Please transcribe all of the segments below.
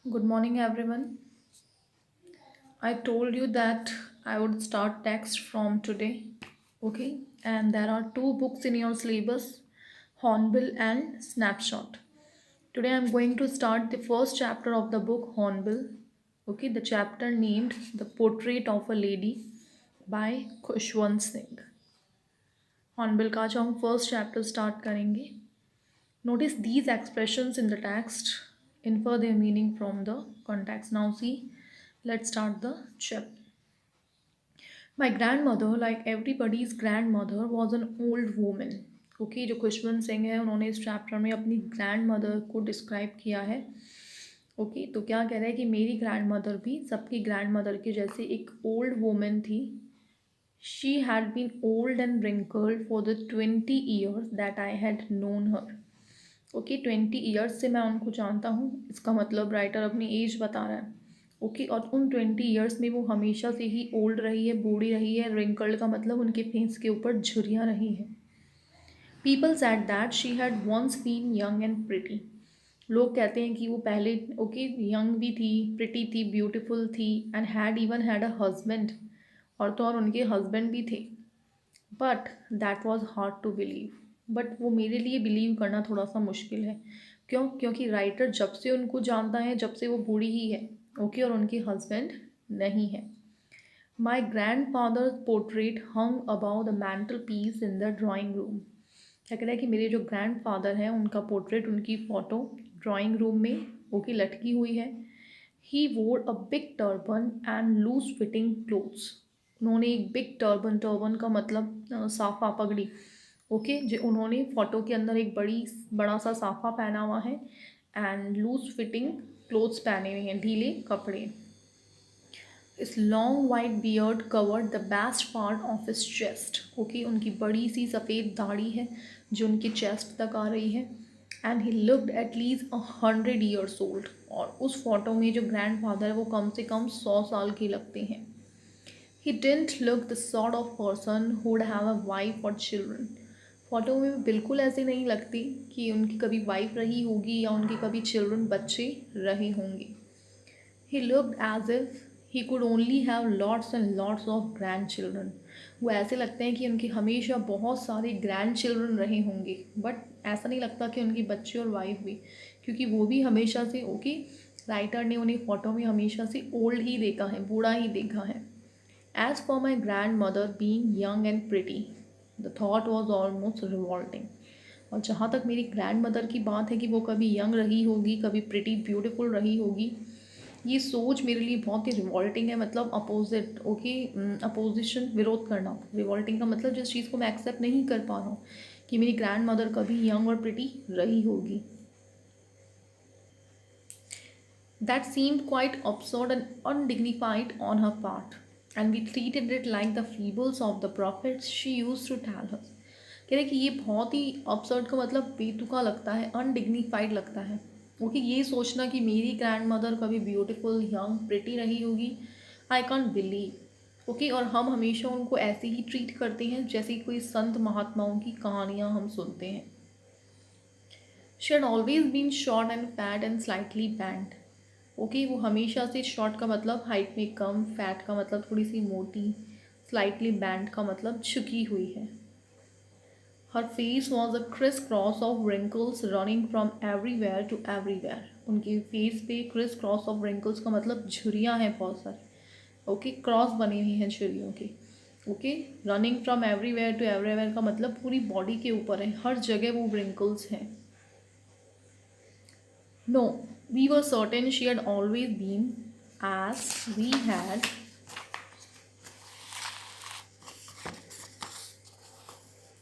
Good morning, everyone. I told you that I would start text from today. Okay, and there are two books in your syllabus, Hornbill and Snapshot. Today I'm going to start the first chapter of the book Hornbill. Okay, the chapter named The Portrait of a Lady by Khushwant Singh. Hornbill का जो हम first chapter start करेंगे. Notice these expressions in the text, infer their meaning from the context. Now see, let's start the chapter. My grandmother, like everybody's grandmother, was an old woman. Okay जो खुशवंत सिंह है उन्होंने इस chapter में अपनी grand mother को describe किया है. Okay तो क्या कह रहा है कि मेरी ग्रैंड मदर भी सबकी ग्रैंड मदर के जैसे एक ओल्ड वुमेन थी. She had been old and wrinkled for the 20 years that I had known her. Okay 20 years से मैं उनको जानता हूँ, इसका मतलब राइटर अपनी एज बता रहा है. ओके और उन 20 years में वो हमेशा से ही ओल्ड रही है, बूढ़ी रही है. रिंकल्ड का मतलब उनके फेस के ऊपर झुर्रियाँ रही हैं. People said that she had once been young and pretty. लोग कहते हैं कि वो पहले ओके यंग भी थी, प्रिटी थी, ब्यूटीफुल थी and had even had a husband. और तो और उनके हस्बैंड भी थे. But that was hard to believe. बट वो मेरे लिए बिलीव करना थोड़ा सा मुश्किल है. क्यों? क्योंकि राइटर जब से उनको जानता है जब से वो बूढ़ी ही है. ओके और उनके हस्बैंड नहीं है. My grand father portrait hung above the mantel piece in the drawing room. क्या कह रहा है कि मेरे जो ग्रैंड फादर हैं उनका पोर्ट्रेट, उनकी फ़ोटो ड्राइंग रूम में ओके लटकी हुई है. He wore a big turban and loose fitting clothes. उन्होंने एक बिग टर्बन, टर्बन का मतलब साफा, पगड़ी. ओके जो उन्होंने फ़ोटो के अंदर एक बड़ा सा साफा पहना हुआ है एंड लूज फिटिंग क्लोथ्स पहने हुए हैं, ढीले कपड़े. इस long white beard covered the best part of his chest. Okay उनकी बड़ी सी सफ़ेद दाढ़ी है जो उनके चेस्ट तक आ रही है. And he looked at least 100 years old. और उस फोटो में जो ग्रैंड फादर है वो कम से कम 100 साल के लगते हैं. He didn't look the sort of person who would have a wife और चिल्ड्रन. फोटो में बिल्कुल ऐसे नहीं लगती कि उनकी कभी वाइफ रही होगी या उनके कभी चिल्ड्रन, बच्चे रहे होंगे. He looked as if he could only have lots and lots of grandchildren. वो ऐसे लगते हैं कि उनके हमेशा बहुत सारे ग्रैंड चिल्ड्रन रहे होंगे. बट ऐसा नहीं लगता कि उनकी बच्चे और वाइफ भी, क्योंकि वो भी हमेशा से ओके राइटर ने उन्हें फ़ोटो में हमेशा से ओल्ड ही देखा है, बूढ़ा ही देखा है. As for my grand mother being young and pretty the thought was almost revolting. और जहाँ तक मेरी ग्रैंड मदर की बात है कि वो कभी यंग रही होगी, कभी प्रिटी ब्यूटीफुल रही होगी, ये सोच मेरे लिए बहुत ही रिवॉल्टिंग है. मतलब अपोजिट. ओके अपोजिशन, विरोध करना. रिवॉल्टिंग का मतलब जिस चीज़ को मैं एक्सेप्ट नहीं कर पा रहा हूँ कि मेरी ग्रैंड मदर कभी यंग और प्रिटी रही होगी. That seemed quite absurd and undignified on her part and we treated it like the fables of the prophets she used to tell her. कह रहे कि ये बहुत ही absurd का मतलब बेतुका लगता है, अनडिग्निफाइड लगता है. ओके ये सोचना कि मेरी ग्रैंड मदर कभी ब्यूटीफुल यंग प्रिटी रही होगी, आई कॉन्ट बिलीव. ओके और हम हमेशा उनको ऐसे ही ट्रीट करते हैं जैसे कोई संत महात्माओं की कहानियाँ हम सुनते हैं. She had always been short and fat and slightly bent. Okay वो हमेशा से, शॉर्ट का मतलब हाइट में कम, फैट का मतलब थोड़ी सी मोटी, स्लाइटली बैंड का मतलब झुकी हुई है. Her face was a criss-cross of wrinkles running from everywhere to everywhere. उनके फेस पे क्रिस क्रॉस ऑफ wrinkles का मतलब झुर्रियाँ हैं बहुत सारी. ओके क्रॉस बने हुए हैं झुर्रियों के. Okay running from everywhere to everywhere का मतलब पूरी बॉडी के ऊपर है, हर जगह वो wrinkles हैं. No, we were certain she had always been, as we had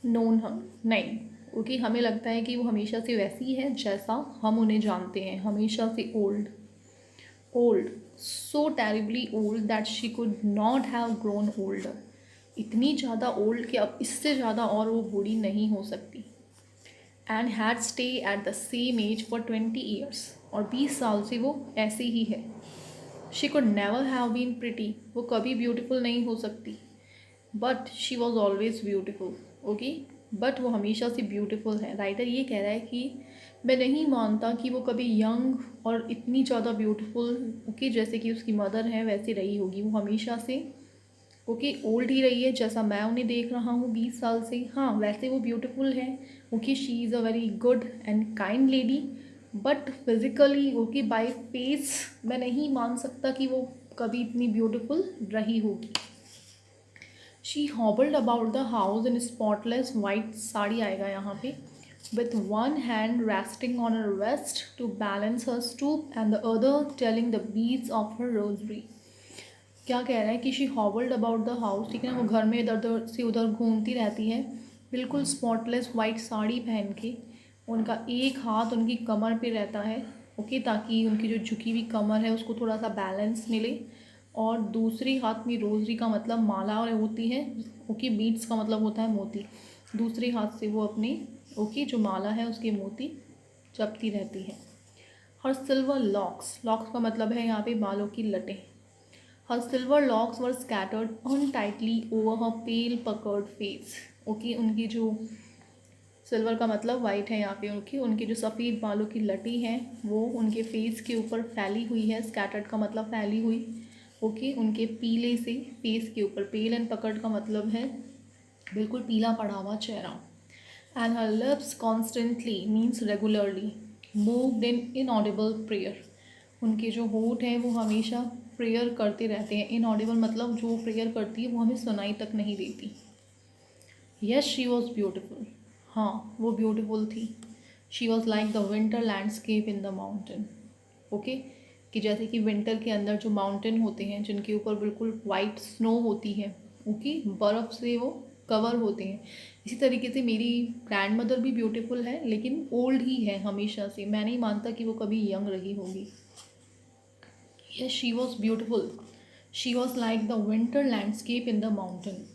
known हर. नहीं ओके हमें लगता है कि वो हमेशा से वैसी है जैसा हम उन्हें जानते हैं, हमेशा से old. Old, so terribly old that she could not have grown older. इतनी ज़्यादा ओल्ड कि अब इससे ज़्यादा और वो बूढ़ी नहीं हो सकती. And had stay at the same age for 20 years. और 20 साल से वो ऐसे ही है. She could never have been pretty. वो कभी ब्यूटीफुल नहीं हो सकती. But she was always beautiful. Okay but वो हमेशा से ब्यूटीफुल है. राइटर ये कह रहा है कि मैं नहीं मानता कि वो कभी यंग और इतनी ज़्यादा ब्यूटीफुल ओके जैसे कि उसकी मदर है वैसे रही होगी। वो हमेशा से ओके ओल्ड ही रही है जैसा मैं उन्हें देख रहा हूँ 20 साल से। हाँ वैसे वो ब्यूटीफुल है okay, she is a very good and kind lady, but physically okay by face मैं नहीं मान सकता कि वो कभी इतनी ब्यूटीफुल रही होगी। She hobbled about the house in spotless white, sari आएगा यहाँ पे, with one hand resting on her wrist to balance her stoop and the other telling the beads of her rosary। क्या कह रहा है कि she hobbled about the house, ठीक है ना, वो घर में इधर उधर से उधर घूमती रहती है बिल्कुल स्पॉटलेस वाइट साड़ी पहन के। उनका एक हाथ उनकी कमर पे रहता है ओके, ताकि उनकी जो झुकी हुई कमर है उसको थोड़ा सा बैलेंस मिले, और दूसरी हाथ में रोजरी का मतलब माला और होती है ओके, बीड्स का मतलब होता है मोती। दूसरे हाथ से वो अपने ओके जो माला है उसके मोती जपती रहती है। हर सिल्वर लॉक्स, लॉक्स का मतलब है यहाँ पे बालों की लटें। हर सिल्वर लॉक्स वर स्कैटर्ड अनटाइटली ओवर हर पेल पकर्ड फेस ओके, उनकी जो सिल्वर का मतलब वाइट है यहाँ पे, उनकी जो सफ़ेद बालों की लटी हैं वो उनके फेस के ऊपर फैली हुई है। स्कैटर्ड का मतलब फैली हुई ओके, उनके पीले से फेस के ऊपर, पेल एंड पकड़ का मतलब है बिल्कुल पीला पड़ा हुआ चेहरा। And her lips constantly means regularly moved in inaudible prayer, उनके जो होठ हैं वो हमेशा प्रेयर करते रहते हैं। इनऑडिबल मतलब जो प्रेयर करती है वो हमें सुनाई तक नहीं देती। यस शी वॉज ब्यूटिफुल, हाँ वो ब्यूटीफुल थी। She was like the winter landscape in the mountain okay, कि जैसे कि विंटर के अंदर जो माउंटेन होते हैं जिनके ऊपर बिल्कुल वाइट स्नो होती है ओके, बर्फ़ से वो कवर होते हैं, इसी तरीके से मेरी ग्रैंड मदर भी ब्यूटीफुल है लेकिन ओल्ड ही है हमेशा से। मैं नहीं मानता कि वो कभी यंग रही होगी। Yes she was beautiful, she was like the winter landscape in the mountain,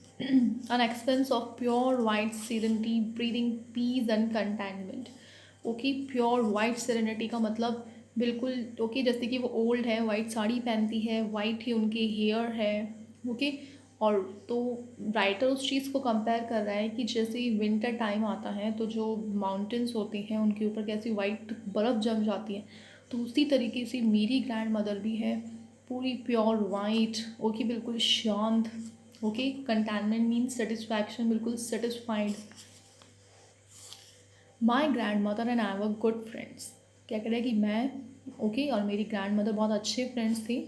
an expanse of pure white serenity breathing peace and contentment okay. Pure white serenity का मतलब बिल्कुल ओके, जैसे कि वो ओल्ड है, वाइट साड़ी पहनती है, वाइट ही उनके हेयर है ओके। और तो राइटर उस चीज़ को कंपेयर कर रहा है कि जैसे विंटर टाइम आता है तो जो माउंटेन्स होते हैं उनके ऊपर कैसी वाइट बर्फ़ जम जाती है, तो उसी तरीके से मेरी ग्रैंड मदर भी है, पूरी प्योर वाइट ओके, बिल्कुल शांत ओके। कंटेनमेंट मीन्स सेटिस्फैक्शन, बिल्कुल satisfied. My grand mother and I were good friends, क्या कह रहे हैं कि मैं ओके और मेरी ग्रैंड मदर बहुत अच्छे फ्रेंड्स थे।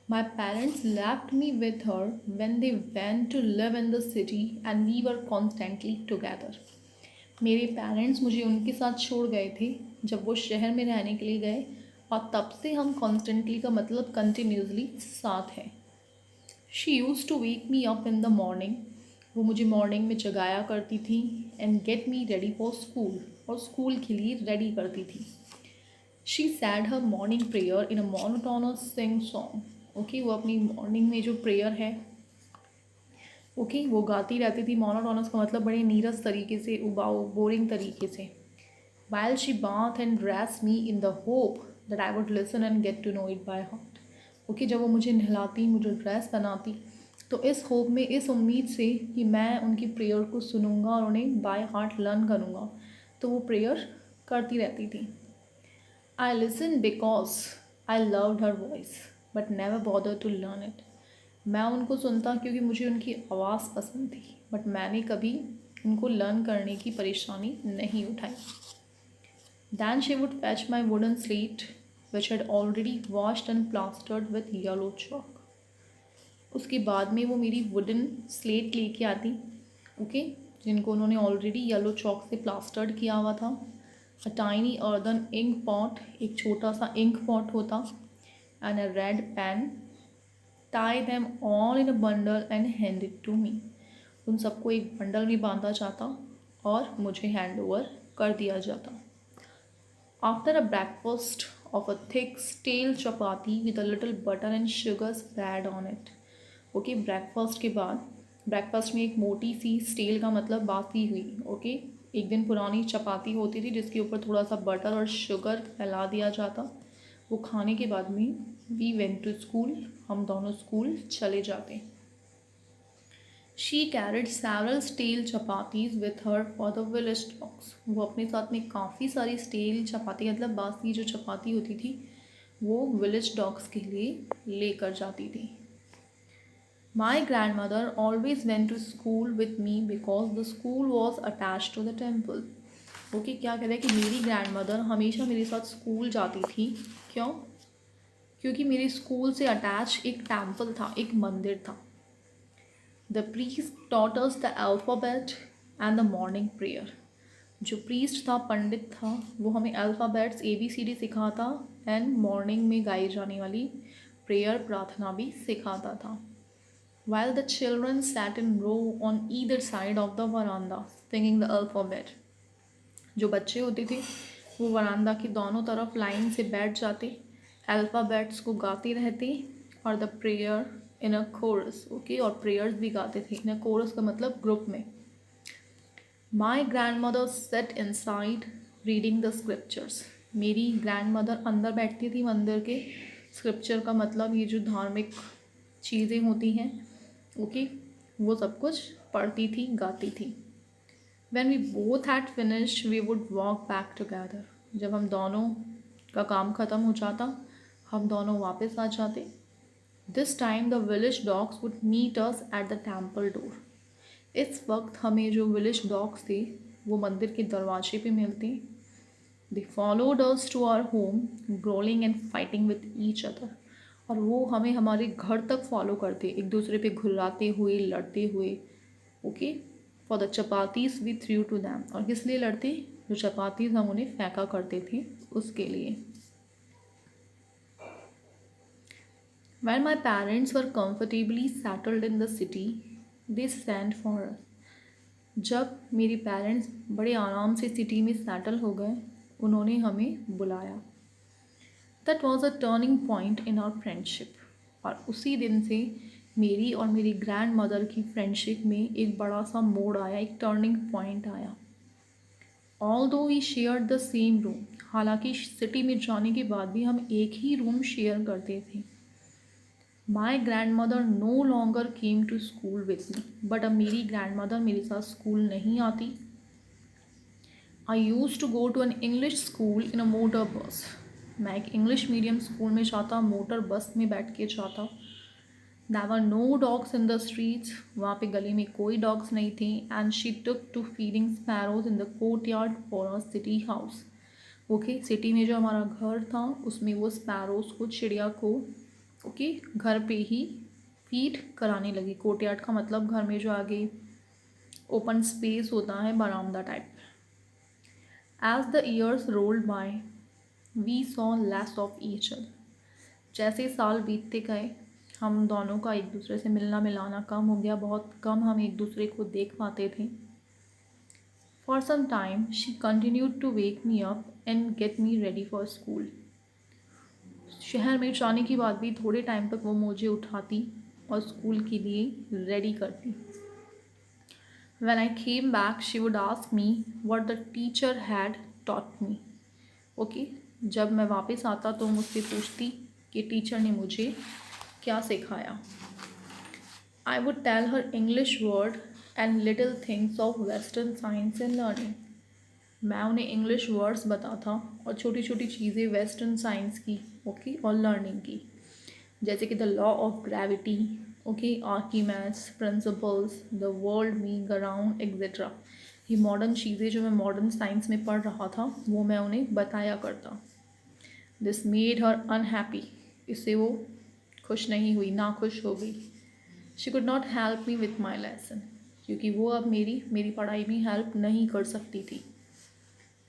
My parents left me with her when they went to live in the city and we were constantly together, मेरे पेरेंट्स मुझे उनके साथ छोड़ गए थे जब वो शहर में रहने के लिए गए, और तब से हम कॉन्स्टेंटली का मतलब कंटिन्यूसली साथ हैं। She used to wake me up in the morning, वो मुझे मॉर्निंग में जगाया करती थी, and get me ready for school, और स्कूल के लिए रेडी करती थी। She said her morning prayer in a monotonous sing song okay, वो अपनी मॉर्निंग में जो प्रेयर है ओके वो गाती रहती थी। मोनोटोनस का मतलब बड़े नीरस तरीके से, उबाऊ बोरिंग तरीके से। while she bathed and dressed me in the hope that I would listen and get to know it by heart okay, जब वो मुझे नहलाती, मुझे ड्रेस बनाती, तो इस होप में, इस उम्मीद से कि मैं उनकी प्रेयर को सुनूंगा और उन्हें बाय हार्ट लर्न करूँगा, तो वो प्रेयर करती रहती थी। I listen because I loved her voice but never bother to learn it, मैं उनको सुनता क्योंकि मुझे उनकी आवाज़ पसंद थी, बट मैंने कभी उनको लर्न करने की परेशानी नहीं उठाई। Then she would fetch my wooden slate, which had already washed and plastered with yellow chalk. उसके बाद में वो मेरी वुडन स्लेट लेके आती ओके, जिनको उन्होंने ऑलरेडी येलो चॉक से प्लास्टर्ड किया हुआ था। A tiny earthen ink pot, एक छोटा सा इंक पॉट होता, and a red pen, tie them all in a bundle and hand it to me, उन सबको एक बंडल में बांधा जाता और मुझे हैंड ओवर कर दिया जाता। After a breakfast of a thick stale chapati with a little butter and sugar spread on it okay, breakfast के बाद, ब्रेकफास्ट में एक मोटी सी, स्टेल का मतलब बासी हुई ओके, एक दिन पुरानी चपाती होती थी जिसके ऊपर थोड़ा सा बटर और शुगर फैला दिया जाता, वो खाने के बाद में वी वेंट टू स्कूल, हम दोनों स्कूल चले जाते। She carried several steel chapatis with her for the village dogs. वो अपने साथ में काफ़ी सारी स्टील चपाती, मतलब बासी जो चपाती होती थी, वो विलेज डॉग्स के लिए लेकर जाती थी। My grand mother always went to school with me because the school was attach to the temple. Okay, क्या कहते हैं कि मेरी ग्रैंड मदर हमेशा मेरे साथ स्कूल जाती थी। क्यों? क्योंकि मेरे स्कूल से अटैच एक टेम्पल था, एक मंदिर था। The priest taught us the alphabet and the morning prayer. जो प्रीस्ट था, पंडित था, वो हमें अल्फ़ाबेट्स ABCD सिखाता एंड मॉर्निंग में गाई जाने वाली प्रेयर, प्रार्थना भी सिखाता था। While the children sat in row on either side of the veranda singing the alphabet। जो बच्चे होते थे वो वरांदा की दोनों तरफ लाइन से बैठ जाते, अल्फ़ाबेट्स को गाते रहते और the prayer in a chorus. Okay, और प्रेयर्स भी गाते थे। इन अ कोरस का मतलब ग्रुप में। My grand mother said inside reading the scriptures. मेरी ग्रैंड मदर अंदर बैठती थी मंदिर के। स्क्रिप्चर का मतलब ये जो धार्मिक चीज़ें होती हैं, ओके, वो सब कुछ पढ़ती थी, गाती थी। When we both had finished, we would walk back together। जब हम दोनों का काम ख़त्म हो जाता, हम दोनों वापस आ जाते। This time the village dogs would meet us at the temple door। इस वक्त हमें जो विलेज डॉग्स थे वो मंदिर के दरवाजे पे मिलते। They followed us to our home, growling and fighting with each other। और वो हमें हमारे घर तक फॉलो करते, एक दूसरे पे घुर्राते हुए, लड़ते हुए। Okay, for the chapatis we threw to them. और किस लिए लड़ते? जो चपातीज हम उन्हें फेंका करते थे उसके लिए। When my parents were comfortably settled in the city, they sent for us। जब मेरे पेरेंट्स बड़े आराम से सिटी में सेटल हो गए, उन्होंने हमें बुलाया। That was a turning point in our friendship. और उसी दिन से मेरी और मेरी ग्रैंड मदर की फ्रेंडशिप में एक बड़ा सा मोड़ आया, एक टर्निंग पॉइंट आया। Although we share the same room. हालांकि सिटी में जाने के बाद भी हम एक ही रूम शेयर करते थे। My grand mother no longer came to school with me. बट अब मेरी ग्रैंड मदर मेरे साथ स्कूल नहीं आती। I used to go to an English school in a motor bus. मैं एक इंग्लिश मीडियम स्कूल में जाता, मोटर बस में बैठ के जाता। There were no dogs in the streets। वहाँ पे गली में कोई डॉग्स नहीं थे। And she took to feeding sparrows in the courtyard for a city house। Okay, city में जो हमारा घर था उसमें वो स्पैरोज को, चिड़िया को, ओके, घर पे ही फीड कराने लगी। कोर्टयार्ड का मतलब घर में जो आगे ओपन स्पेस होता है, बरामदा type. As the years rolled by we saw less of each other. जैसे साल बीतते गए हम दोनों का एक दूसरे से मिलना मिलाना कम हो गया, बहुत कम हम एक दूसरे को देख पाते थे। For some time she continued to wake me up and get me ready for school. शहर में जाने के बाद भी थोड़े टाइम तक वो मुझे उठाती और स्कूल के लिए रेडी करती। When I came back, she would ask me what the teacher had taught me। Okay, जब मैं वापस आता तो मुझसे पूछती कि टीचर ने मुझे क्या सिखाया। I would tell her English word and little things of Western science and learning। मैं उन्हें इंग्लिश वर्ड्स बताता और छोटी छोटी चीज़ें वेस्टर्न साइंस की, ओके, और लर्निंग की, जैसे कि the law of gravity, okay, Archimedes principles, the world being around etcetera. ये मॉडर्न चीज़ें जो मैं मॉडर्न साइंस में पढ़ रहा था वो मैं उन्हें बताया करता। This made her unhappy. इससे वो खुश नहीं हुई, नाखुश हो गई। She could not help me with my lesson. क्योंकि वो अब मेरी पढ़ाई में हेल्प नहीं कर सकती थी।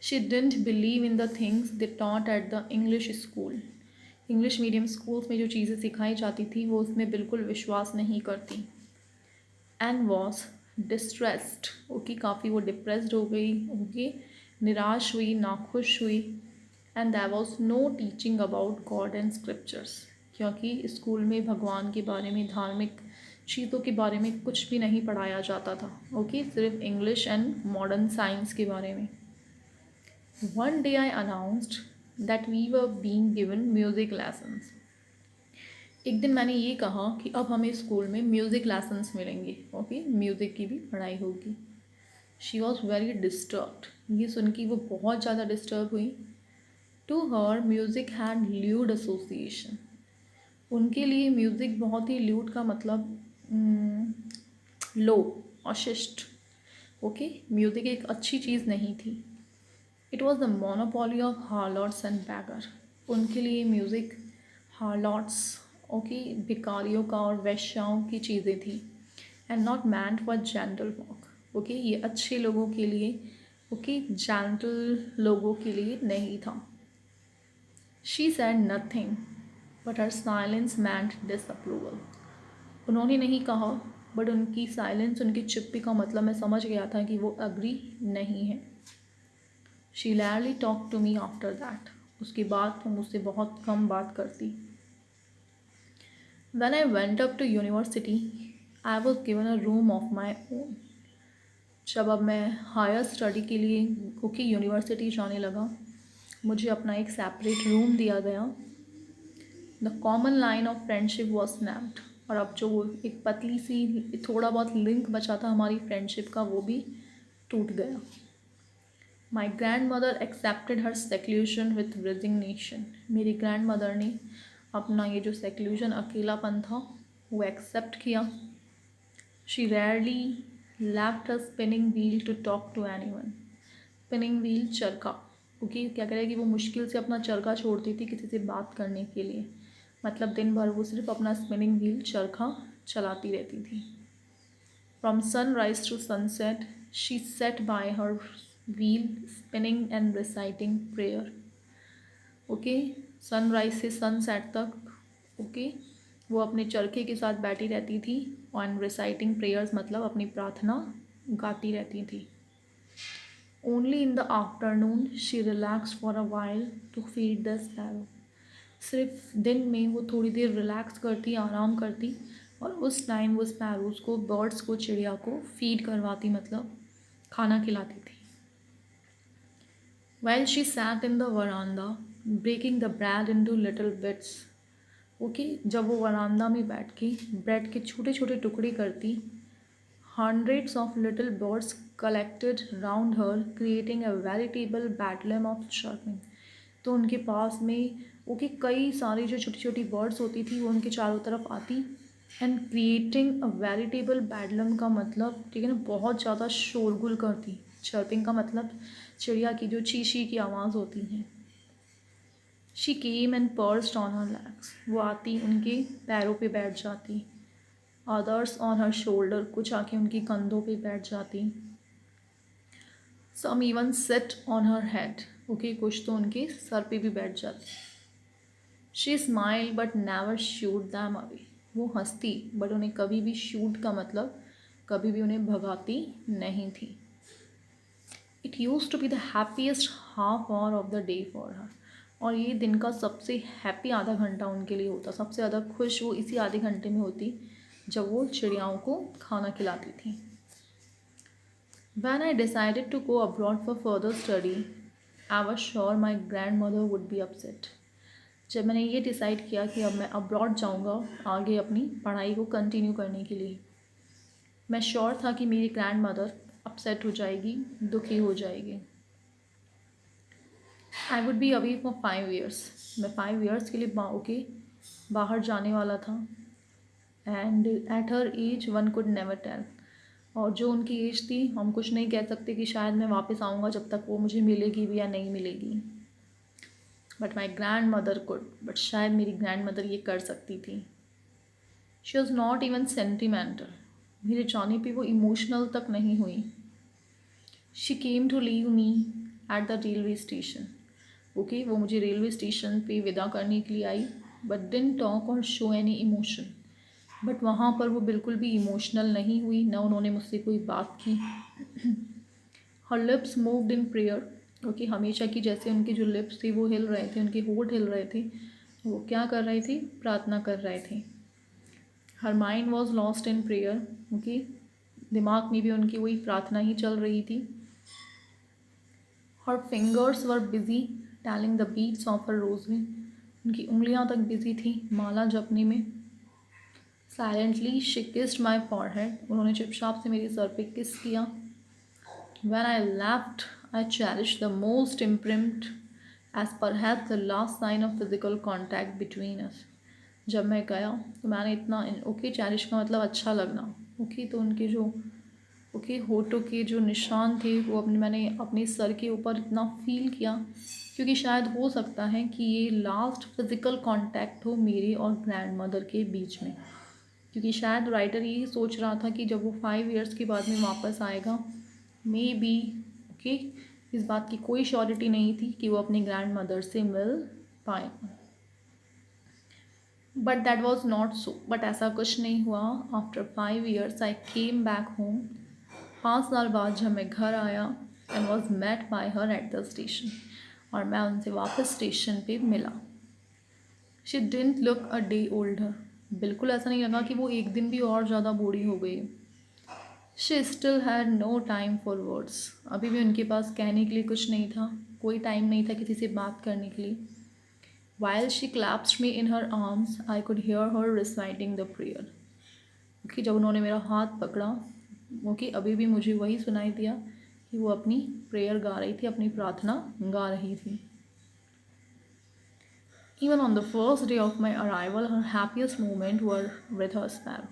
She didn't believe in the things they taught at the English school. English medium schools में जो चीज़ें सिखाई जाती थी वो उसमें बिल्कुल विश्वास नहीं करती। And was distressed. ओके, काफ़ी वो डिप्रेस्ड हो गई, ओके, निराश हुई, नाखुश हुई। And there was no teaching about God and scriptures. क्योंकि स्कूल में भगवान के बारे में, धार्मिक चीज़ों के बारे में कुछ भी नहीं पढ़ाया जाता था। ओके, सिर्फ इंग्लिश एंड मॉडर्न साइंस के बारे में। One day I announced that we were being given music lessons। एक दिन मैंने ये कहा कि अब हमें स्कूल में म्यूज़िक लेसन्स मिलेंगे, ओके, म्यूज़िक की भी पढ़ाई होगी। शी वॉज वेरी डिस्टर्ब्ड, ये सुन के वो बहुत ज़्यादा डिस्टर्ब हुई। To her music had lewd association, उनके लिए म्यूज़िक बहुत ही, ल्यूड का मतलब लो और शिष्ट, ओके, म्यूज़िक एक अच्छी चीज़ नहीं थी। It was the monopoly of harlots and beggar, उनके लिए म्यूज़िक हार्लॉट्स, ओके, भिखारियों का और वैश्याओं की चीज़ें थी। And not meant for gentle walk, okay, ये अच्छे लोगों के लिए, ओके, जेंटल लोगों के लिए नहीं था। She said nothing but her silence meant disapproval, उन्होंने नहीं कहा बट उनकी साइलेंस, उनकी चुप्पी का मतलब मैं समझ गया था कि वो अग्री नहीं है। She rarely talk to me after that, उसके बाद वो मुझसे बहुत कम बात करती। When I went up to university, I was given a room of my own. जब अब मैं हायर स्टडी के लिए ओके यूनिवर्सिटी जाने लगा, मुझे अपना एक सेपरेट रूम दिया गया। The common line of friendship was snapped, और अब जो एक पतली सी थोड़ा बहुत लिंक बचा था हमारी फ्रेंडशिप का, वो भी टूट गया। My grand mother accepted her seclusion with resignation, मेरी ग्रैंड मदर ने अपना ये जो सेक्लूशन, अकेलापन था, वो एक्सेप्ट किया। She rarely left a spinning wheel to talk to anyone, spinning wheel चरखा, क्योंकि क्या करें कि वो मुश्किल से अपना चरखा छोड़ती थी किसी से बात करने के लिए, मतलब दिन भर वो सिर्फ अपना स्पिनिंग व्हील चरखा चलाती रहती थी। From sunrise to sunset she sat by her wheel spinning and reciting prayer, okay, sunrise से सनसेट तक, ओके, वो अपने चरखे के साथ बैठी रहती थी और रिसाइटिंग प्रेयर्स मतलब अपनी प्रार्थना गाती रहती थी। Only in the afternoon she relax for a while to feed the sparrow, सिर्फ दिन में वो थोड़ी देर रिलैक्स करती, आराम करती, और उस टाइम वो स्पैरोज को, बर्ड्स को, चिड़िया को फीड करवाती, मतलब खाना खिलाती थी। While she sat in the veranda, breaking the bread into little bits, okay, जब वो वरांदा में बैठ के ब्रेड के छोटे छोटे टुकड़े करती, hundreds of little birds collected round her, creating a veritable bedlam of chirping, तो उनके पास में ओके कई सारी जो छोटी छोटी बर्ड्स होती थी वो उनके चारों तरफ आती, एंड क्रिएटिंग अ वेरिटेबल बैडलम का मतलब, ठीक है ना, बहुत ज़्यादा शोरगुल करती। चर्पिंग का मतलब चिड़िया की जो चींची की आवाज़ होती है। She came and pursued on her legs, वो आती, उनके पैरों पे बैठ जाती। अदर्स ऑन हर शोल्डर, कुछ आके उनकी कंधों पे बैठ जाती। Some even sat on her head, okay, कुछ तो उनके सर पे भी बैठ जाती। She smile but never shooed them away, वो हंसती बट उन्हें कभी भी शूट का मतलब कभी भी उन्हें भगाती नहीं थी। It used to be the happiest half hour of the day for her, और ये दिन का सबसे हैप्पी आधा घंटा उनके लिए होता, सबसे ज़्यादा खुश वो इसी आधे घंटे में होती जब वो चिड़ियाओं को खाना खिलाती थी। When I decided to go abroad for further study, I was sure my grandmother would be upset. जब मैंने ये डिसाइड किया कि अब मैं अब्रॉड जाऊँगा आगे अपनी पढ़ाई को कंटिन्यू करने के लिए, मैं श्योर था कि मेरी ग्रैंड मदर अपसेट हो जाएगी, दुखी हो जाएगी। I would be away for 5 years, मैं 5 ईयर्स के लिए ओके बाहर जाने वाला था। And at her age one could never tell, और जो उनकी एज थी हम कुछ नहीं कह सकते कि शायद मैं वापस आऊँगा जब तक वो मुझे मिलेगी भी या नहीं मिलेगी। But my grand mother could, but शायद मेरी ग्रैंड मदर ये कर सकती थी। She was not even sentimental, मेरे जाने पे वो इमोशनल तक नहीं हुई। She came to leave me at the railway station, okay, वो मुझे रेलवे स्टेशन पे विदा करने के लिए आई, बट डिडंट टॉक और शो एनी इमोशन, बट वहाँ पर वो बिल्कुल भी इमोशनल नहीं हुई, ना उन्होंने मुझसे कोई बात की। हर lips moved in prayer, okay, हमेशा की जैसे उनके जो लिप्स थे वो हिल रहे थे, उनके होंठ हिल रहे थे, वो क्या कर रहे थे, प्रार्थना कर रहे थे। Her mind was lost in prayer, okay, दिमाग में भी उनकी वही प्रार्थना ही चल रही थी। Her fingers were busy telling the beads of her rosary, उनकी उंगलियां तक बिजी थी माला जपने में। Silently she kissed my forehead, उन्होंने चुपचाप से मेरे सर पे किस किया। When I left, I cherished the most imprint as perhaps the last sign of physical contact between us. जब मैं गया तो मैंने इतना ओके चैरिश का मतलब अच्छा लगना। ओके तो उनके जो ओके होठों के जो निशान थे वो मैंने अपने सर के ऊपर इतना फील किया, क्योंकि शायद हो सकता है कि ये लास्ट फिज़िकल कांटेक्ट हो मेरे और ग्रैंड मदर के बीच में, क्योंकि शायद राइटर यही सोच रहा था कि जब वो 5 इयर्स के बाद में वापस आएगा मे बी ओके इस बात की कोई श्योरिटी नहीं थी कि वो अपनी ग्रैंड मदर से मिल पाएगा। But that was not so, but ऐसा कुछ नहीं हुआ। After 5 years I came back home, 5 साल बाद जब मैं घर आया and was met by her at the station, और मैं उनसे वापस स्टेशन पे मिला। She didn't look a day older, बिल्कुल ऐसा नहीं लगा कि वो एक दिन भी और ज़्यादा बूढ़ी हो गई। She still had no time for words, अभी भी उनके पास कहने के लिए कुछ नहीं था, कोई टाइम नहीं था किसी से बात करने के लिए। While she clasped me in her arms, I could hear her reciting the prayer. कि जब उन्होंने मेरा हाथ पकड़ा कि अभी भी मुझे वही सुनाई दिया कि वो अपनी प्रेयर गा रही थी, अपनी प्रार्थना गा रही थी। Even on the first day of my arrival, her happiest moment were with her sparrow.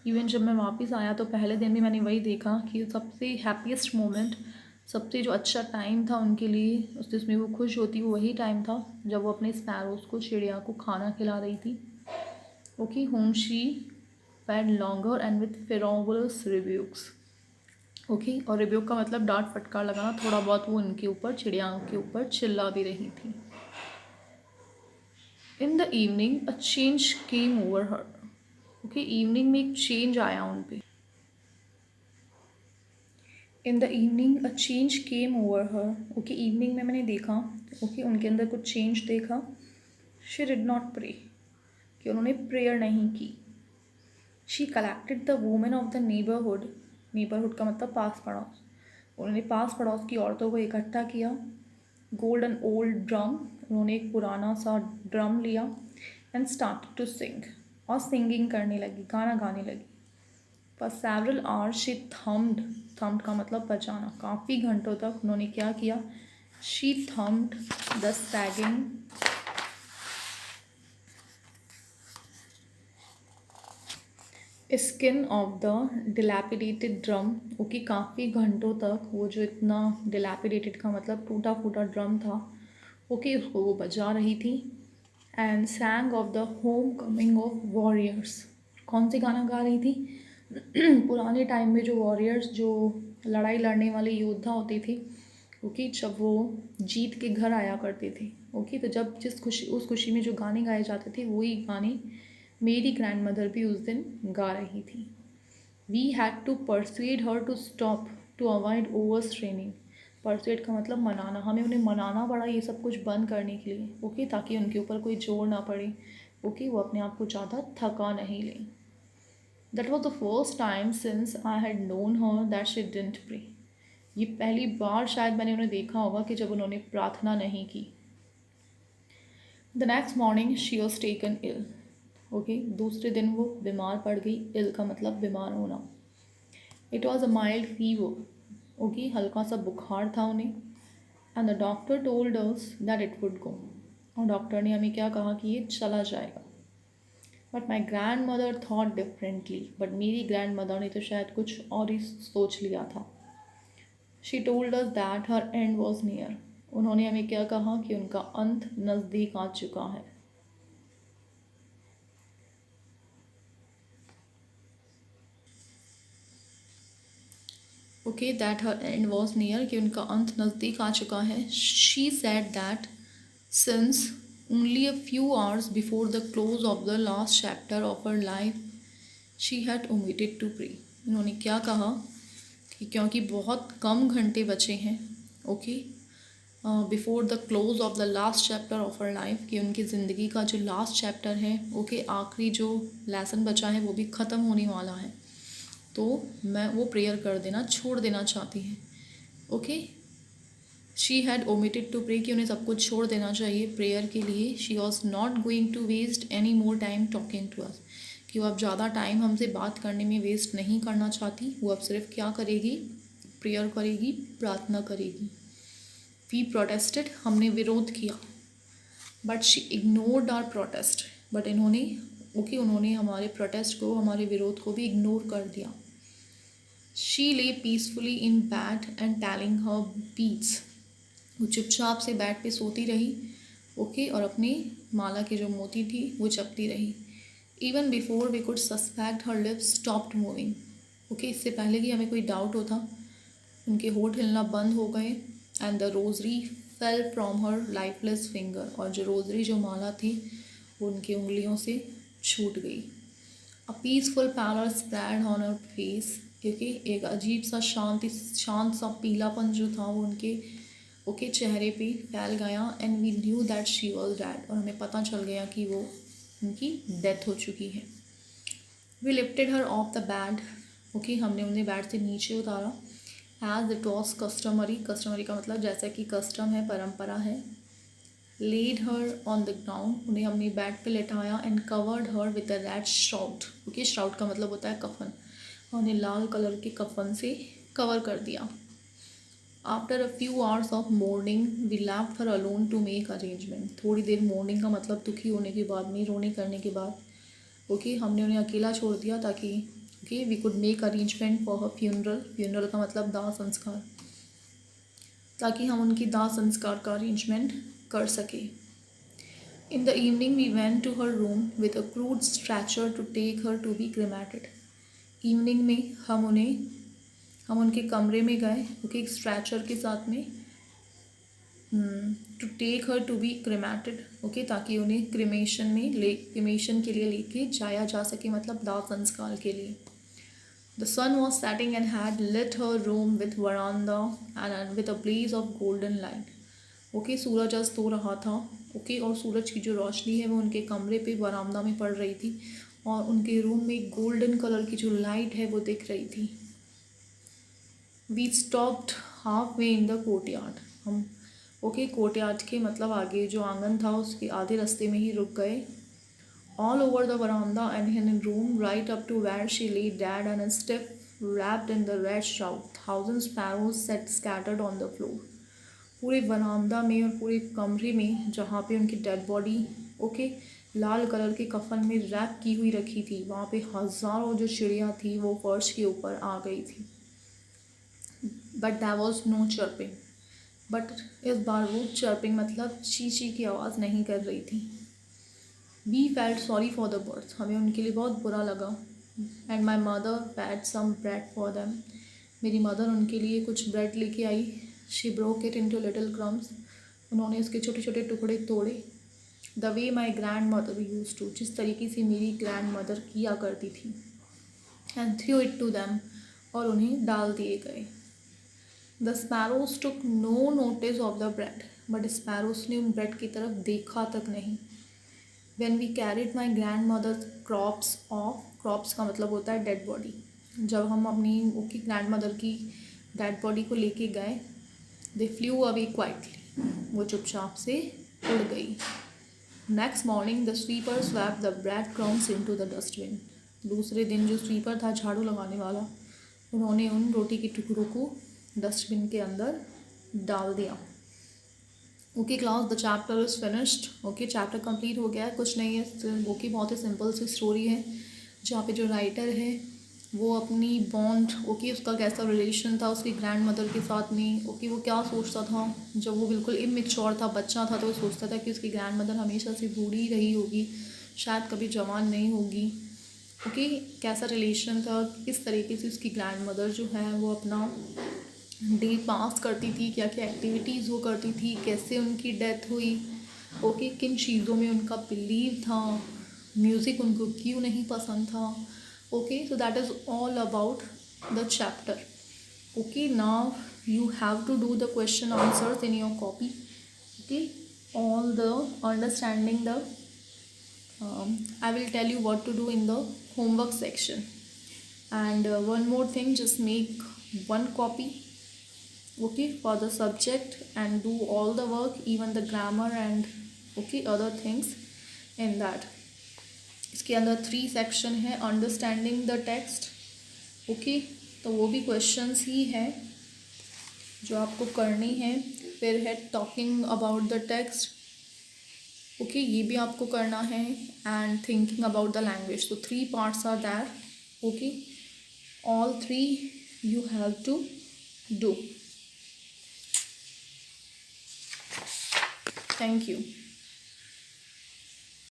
Even जब मैं वापस आया तो पहले दिन भी मैंने वही देखा कि सबसे हैप्पीएस्ट मोमेंट, सबसे जो अच्छा टाइम था उनके लिए, उस जिसमें वो खुश होती, वो वही टाइम था जब वो अपने स्पैरोज़ को, चिड़िया को खाना खिला रही थी। Okay home she fed longer and with frivolous rebukes. Okay और रिव्यूक का मतलब डांट फटकार लगाना, थोड़ा बहुत वो उनके ऊपर, चिड़िया के ऊपर चिल्ला भी रही थी। इन the evening a change came over her. Okay evening में एक चेंज आया उन पे। इन the evening a change came over her. Okay evening में मैंने देखा ओके उनके अंदर कुछ चेंज देखा। शी डिड नॉट प्रे, कि उन्होंने प्रेयर नहीं की। She collected the women of the neighbourhood, neighbourhood का मतलब पास पड़ोस, उन्होंने पास पड़ोस की औरतों को इकट्ठा किया। गोल्ड एंड ओल्ड ड्रम, उन्होंने एक पुराना सा ड्रम लिया एंड स्टार्ट टू सिंग, और सिंगिंग करने लगी, गाना गाने लगी। For several hours she thumped, thumped का मतलब बजाना, काफ़ी घंटों तक उन्होंने क्या किया, she thumped the sagging skin of the dilapidated drum. Okay काफ़ी घंटों तक वो जो इतना डिलैपिडेटेड का मतलब टूटा फूटा ड्रम था, ओके उसको वो बजा रही थी। And सैंग of the home coming of warriors, कौन से गाना गा रही थी पुराने टाइम में जो वॉरियर्स, जो लड़ाई लड़ने वाले योद्धा होते थे, ओके जब वो जीत के घर आया करते थे, ओके तो जब जिस खुशी, उस खुशी में जो गाने गाए जाते थे वही गाने मेरी ग्रैंड मदर भी उस दिन गा रही थी। We had to persuade her to stop to avoid over straining. Persuade का मतलब मनाना, हमें उन्हें मनाना पड़ा ये सब कुछ बंद करने के लिए, ओके ताकि उनके ऊपर कोई जोर ना पड़े, ओके वो अपने आप को ज़्यादा थका नहीं लें। That was the first time since I had known her that she didn't pray. ये पहली बार शायद मैंने उन्हें देखा होगा कि जब उन्होंने प्रार्थना नहीं की। The next morning she was taken ill. Okay दूसरे दिन वो बीमार पड़ गई, इल का मतलब बीमार होना। It was a mild fever, okay हल्का सा बुखार था उन्हें। And the doctor told us that it would go, और डॉक्टर ने हमें क्या कहा कि ये चला जाएगा। But my grand mother thought differently, but मेरी ग्रैंड मदर ने तो शायद कुछ और ही सोच लिया था। She told us that her end was near, उन्होंने हमें क्या कहा कि उनका अंत नज़दीक आ चुका है। Okay that her end was near, कि उनका अंत नज़दीक आ चुका है। She said that since only a few hours before the close of the last chapter of her life she had omitted to pray. उन्होंने क्या कहा कि क्योंकि बहुत कम घंटे बचे हैं, okay before the close of the last chapter of her life, कि उनकी ज़िंदगी का जो लास्ट चैप्टर है, ओके आखिरी जो लेसन बचा है वो भी ख़त्म होने वाला है, तो मैं वो प्रेयर कर देना छोड़ देना चाहती हैं। Okay she had omitted to pray, कि उन्हें सब कुछ छोड़ देना चाहिए प्रेयर के लिए. She was not going to waste any more time talking to us, कि वो अब ज़्यादा टाइम हमसे बात करने में वेस्ट नहीं करना चाहती. वो अब सिर्फ क्या करेगी, प्रेयर करेगी, प्रार्थना करेगी. वी प्रोटेस्टेड, हमने विरोध किया. But she ignored our protest, but इन्होंने उन्होंने हमारे प्रोटेस्ट को, हमारे विरोध को भी इग्नोर कर दिया. She lay peacefully in bed and telling her beats, वो चुपचाप से बेड पे सोती रही. और अपनी माला के जो मोती थी वो जपती रही. Even before we could suspect her lips stopped moving. इससे पहले कि हमें कोई डाउट होता, उनके होठ हिलना बंद हो गए. And the rosary fell from her lifeless finger, और जो रोजरी, जो माला थी, वो उनकी उंगलियों से छूट गई. A peaceful pallor spread on her face, क्योंकि एक अजीब सा शांत सा पीलापन जो था वो उनके चेहरे पे फैल गया. And we knew that she was dead, और हमें पता चल गया कि वो उनकी डेथ हो चुकी है. We lifted her off the bed, हमने उन्हें बेड से नीचे उतारा. As it was customary, customary का मतलब जैसा कि कस्टम है, परंपरा है. Laid her on the ground, उन्हें हमने बेड पे लेटाया. And covered her with a red shroud, shroud का मतलब होता है कफन, उन्हें लाल कलर के कफन से कवर कर दिया. After a few hours of morning we left her alone to make arrangement, थोड़ी देर मोर्निंग का मतलब दुखी होने के बाद में, रोने करने के बाद, हमने उन्हें अकेला छोड़ दिया ताकि we could make arrangement for her funeral. Funeral का मतलब दाह संस्कार, ताकि हम उनकी दाह संस्कार का अरेंजमेंट कर सके. In the evening we went to her room with a crude stretcher to take her to be cremated. Evening में हम उनके कमरे में गए, एक स्ट्रेचर के साथ में, to take her to be cremated, ताकि उन्हें क्रिमेशन के लिए लेके जाया जा सके, मतलब दाह संस्कार के लिए. The sun was setting and had lit her room with veranda and with a blaze of golden light. सूरज अस्त हो रहा था. और सूरज की जो रोशनी है वो उनके कमरे पे वरांदा में पड़ रही थी, और उनके रूम में गोल्डन कलर की जो लाइट है वो दिख रही थी. We stopped half way in the courtyard, हम कोर्टयार्ड के मतलब आगे जो आंगन था उसके आधे रास्ते में ही रुक गए. All over the veranda and in room right up to where she lay dead and stiff wrapped in the red shroud, thousand sparrows sat scattered on the floor. पूरे वरांदा में और पूरे कमरे में जहाँ पे उनकी डेड बॉडी लाल कलर के कफन में रैप की हुई रखी थी, वहाँ पे हज़ारों जो चिड़िया थी वो फर्श के ऊपर आ गई थी. But there was no chirping, बट इस बार वो चर्पिंग मतलब ची की आवाज़ नहीं कर रही थी. We felt sorry for the birds, हमें उनके लिए बहुत बुरा लगा. And my mother paid some bread for them, मेरी मदर उनके लिए कुछ ब्रेड लेके आई. She broke it into little crumbs, उन्होंने इसके छोटे छोटे टुकड़े तोड़े. The way my grand mother used to, जिस तरीके से मेरी ग्रैंड मदर किया करती थी. And threw it to them, और उन्हें डाल दिए गए. The sparrows took no notice of the bread, but sparrows ने उन ब्रेड की तरफ देखा तक नहीं. When we carried my grandmother's crops off, crops का मतलब होता है डेड बॉडी, जब हम अपनी ग्रैंड मदर की डेड बॉडी को लेके गए, दे फ्लू अवे क्वाइटली, वो चुपचाप से उड़ गई. Next morning the sweeper swap the bread crumbs into the dustbin, दूसरे दिन जो स्वीपर था, झाड़ू लगाने वाला, उन्होंने उन रोटी के टुकड़ों को डस्टबिन के अंदर डाल दिया. Class the chapter is finished. Chapter complete हो गया है, कुछ नहीं है. बहुत ही सिंपल सी स्टोरी है, जहाँ पे जो राइटर है वो अपनी बॉन्ड उसका कैसा रिलेशन था उसकी ग्रैंड मदर के साथ में. वो क्या सोचता था जब वो बिल्कुल इमेच्योर था, बच्चा था, तो वो सोचता था कि उसकी ग्रैंड मदर हमेशा से बूढ़ी रही होगी, शायद कभी जवान नहीं होगी. कैसा रिलेशन था, किस तरीके से उसकी ग्रैंड मदर जो है वो अपना डे पास करती थी, क्या क्या एक्टिविटीज़ वो करती थी, कैसे उनकी डेथ हुई, किन चीज़ों में उनका बिलीव था, म्यूज़िक उनको क्यों नहीं पसंद था. So that is all about the chapter. Now you have to do the question answers in your copy. all the understanding the I will tell you what to do in the homework section. And one more thing, just make one copy. okay, for the subject, and do all the work, even the grammar and okay other things in that. इसके अंदर 3 section है, understanding the text, okay, तो वो भी questions ही है जो आपको करनी है। फिर है talking about the text, okay, ये भी आपको करना है, and thinking about the language. तो 3 parts are there, okay, all 3 you have to do. Thank you.